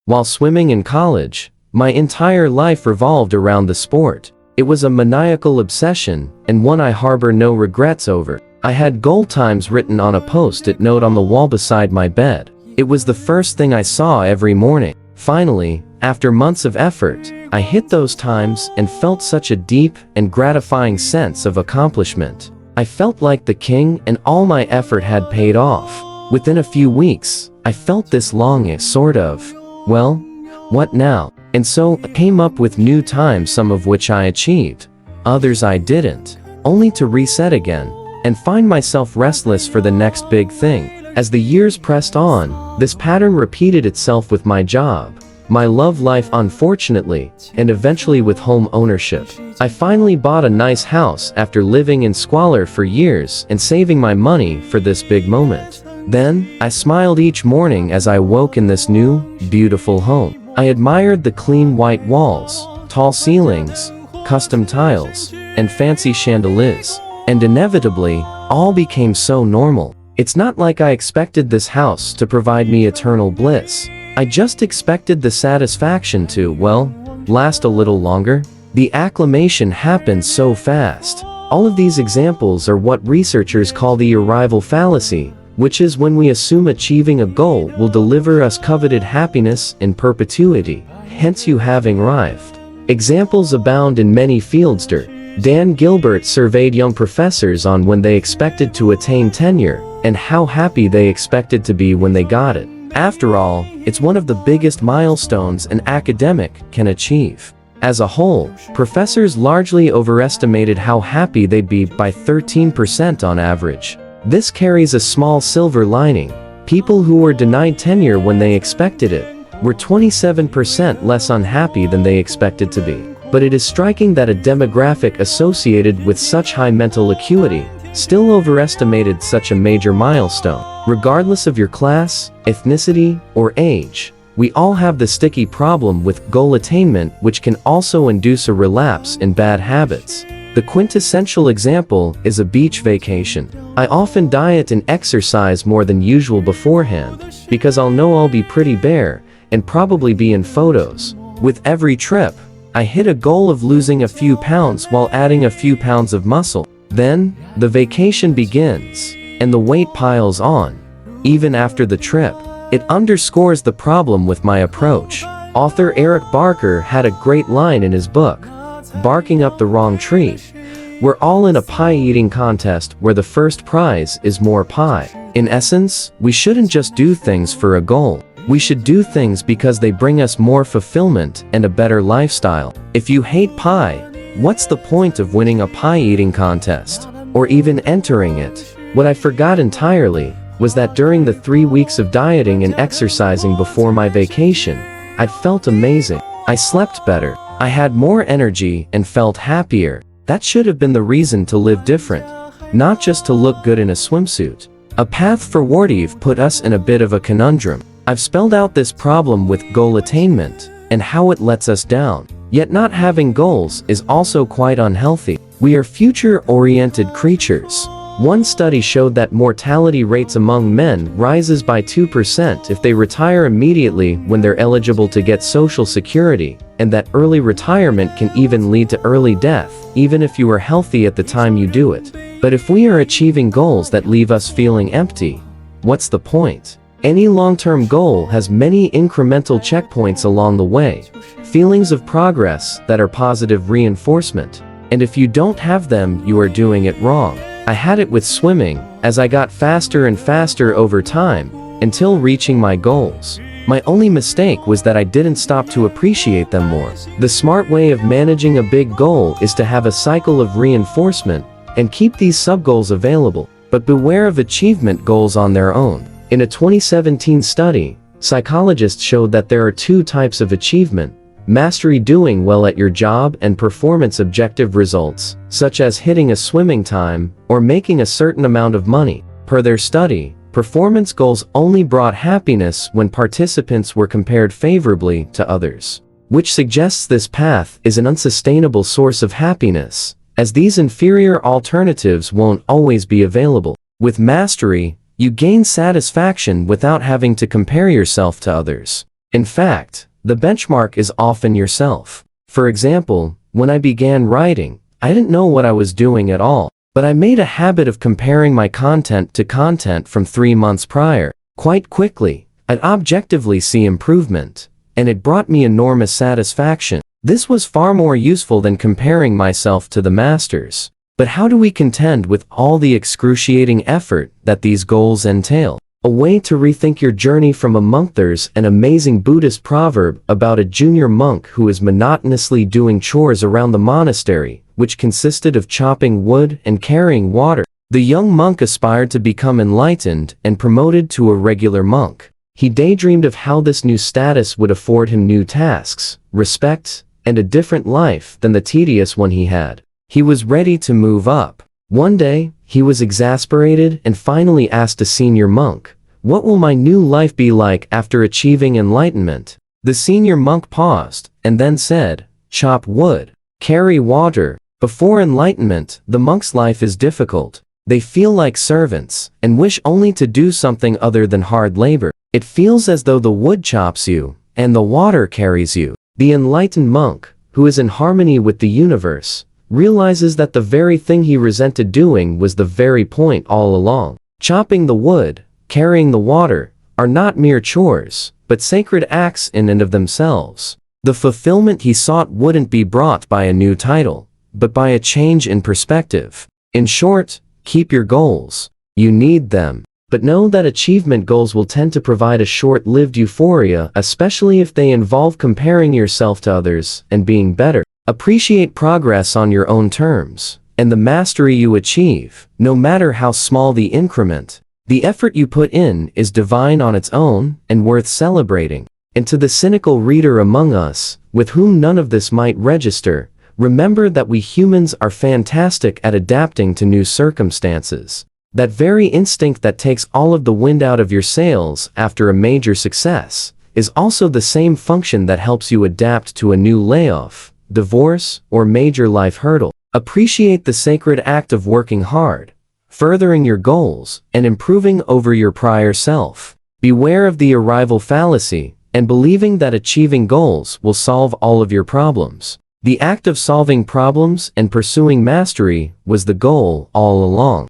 While swimming in college, my entire life revolved around the sport. It was a maniacal obsession, and one I harbor no regrets over. I had goal times written on a post-it note on the wall beside my bed. It was the first thing I saw every morning. Finally, after months of effort, I hit those times and felt such a deep and gratifying sense of accomplishment. I felt like the king, and all my effort had paid off. Within a few weeks, I felt this longing sort of, well, what now? And so I came up with new times, some of which I achieved, others I didn't, only to reset again and find myself restless for the next big thing. As the years pressed on, this pattern repeated itself with my job, my love life unfortunately, and eventually with home ownership. I finally bought a nice house after living in squalor for years and saving my money for this big moment. Then, I smiled each morning as I woke in this new, beautiful home. I admired the clean white walls, tall ceilings, custom tiles, and fancy chandeliers. And inevitably, all became so normal. It's not like I expected this house to provide me eternal bliss. I just expected the satisfaction to, well, last a little longer. The acclimation happened so fast. All of these examples are what researchers call the arrival fallacy, which is when we assume achieving a goal will deliver us coveted happiness in perpetuity, hence you having arrived. Examples abound in many fields. Dan Gilbert surveyed young professors on when they expected to attain tenure, and how happy they expected to be when they got it. After all, it's one of the biggest milestones an academic can achieve. As a whole, professors largely overestimated how happy they'd be by 13% on average. This carries a small silver lining. People who were denied tenure when they expected it were 27% less unhappy than they expected to be. But it is striking that a demographic associated with such high mental acuity still overestimated such a major milestone. Regardless of your class, ethnicity, or age, we all have the sticky problem with goal attainment, which can also induce a relapse in bad habits. The quintessential example is a beach vacation. I often diet and exercise more than usual beforehand, because I'll know I'll be pretty bare and probably be in photos. With every trip, I hit a goal of losing a few pounds while adding a few pounds of muscle. Then, the vacation begins, and the weight piles on. Even after the trip, it underscores the problem with my approach. Author Eric Barker had a great line in his book, Barking Up the Wrong Tree. We're all in a pie-eating contest where the first prize is more pie. In essence, we shouldn't just do things for a goal. We should do things because they bring us more fulfillment and a better lifestyle. If you hate pie, what's the point of winning a pie-eating contest, or even entering it? What I forgot entirely was that during the 3 weeks of dieting and exercising before my vacation, I'd felt amazing. I slept better, I had more energy and felt happier. That should have been the reason to live different, not just to look good in a swimsuit. A path forward put us in a bit of a conundrum. I've spelled out this problem with goal attainment and how it lets us down. Yet not having goals is also quite unhealthy. We are future-oriented creatures. One study showed that mortality rates among men rises by 2% if they retire immediately when they're eligible to get Social Security, and that early retirement can even lead to early death, even if you are healthy at the time you do it. But if we are achieving goals that leave us feeling empty, what's the point? Any long-term goal has many incremental checkpoints along the way, feelings of progress that are positive reinforcement. And if you don't have them, you are doing it wrong. I had it with swimming, as I got faster and faster over time, until reaching my goals. My only mistake was that I didn't stop to appreciate them more. The smart way of managing a big goal is to have a cycle of reinforcement, and keep these sub-goals available. But beware of achievement goals on their own. In a 2017 study, psychologists showed that there are two types of achievement: mastery, doing well at your job, and performance objective results, such as hitting a swimming time or making a certain amount of money. Per their study, performance goals only brought happiness when participants were compared favorably to others, which suggests this path is an unsustainable source of happiness, as these inferior alternatives won't always be available. With mastery, you gain satisfaction without having to compare yourself to others. In fact, the benchmark is often yourself. For example, when I began writing, I didn't know what I was doing at all, but I made a habit of comparing my content to content from 3 months prior. Quite quickly, I'd objectively see improvement, and it brought me enormous satisfaction. This was far more useful than comparing myself to the masters. But how do we contend with all the excruciating effort that these goals entail? A way to rethink your journey from a monk. There's an amazing Buddhist proverb about a junior monk who is monotonously doing chores around the monastery, which consisted of chopping wood and carrying water. The young monk aspired to become enlightened and promoted to a regular monk. He daydreamed of how this new status would afford him new tasks, respect, and a different life than the tedious one he had. He was ready to move up. One day, he was exasperated and finally asked a senior monk, "What will my new life be like after achieving enlightenment?" The senior monk paused and then said, "Chop wood, carry water." Before enlightenment, the monk's life is difficult. They feel like servants and wish only to do something other than hard labor. It feels as though the wood chops you and the water carries you. The enlightened monk, who is in harmony with the universe, realizes that the very thing he resented doing was the very point all along. Chopping the wood, carrying the water, are not mere chores, but sacred acts in and of themselves. The fulfillment he sought wouldn't be brought by a new title, but by a change in perspective. In short, keep your goals. You need them. But know that achievement goals will tend to provide a short-lived euphoria, especially if they involve comparing yourself to others and being better. Appreciate progress on your own terms, and the mastery you achieve, no matter how small the increment. The effort you put in is divine on its own and worth celebrating. And to the cynical reader among us, with whom none of this might register, remember that we humans are fantastic at adapting to new circumstances. That very instinct that takes all of the wind out of your sails after a major success is also the same function that helps you adapt to a new layoff, divorce, or major life hurdle. Appreciate the sacred act of working hard, furthering your goals, and improving over your prior self. Beware of the arrival fallacy and believing that achieving goals will solve all of your problems. The act of solving problems and pursuing mastery was the goal all along.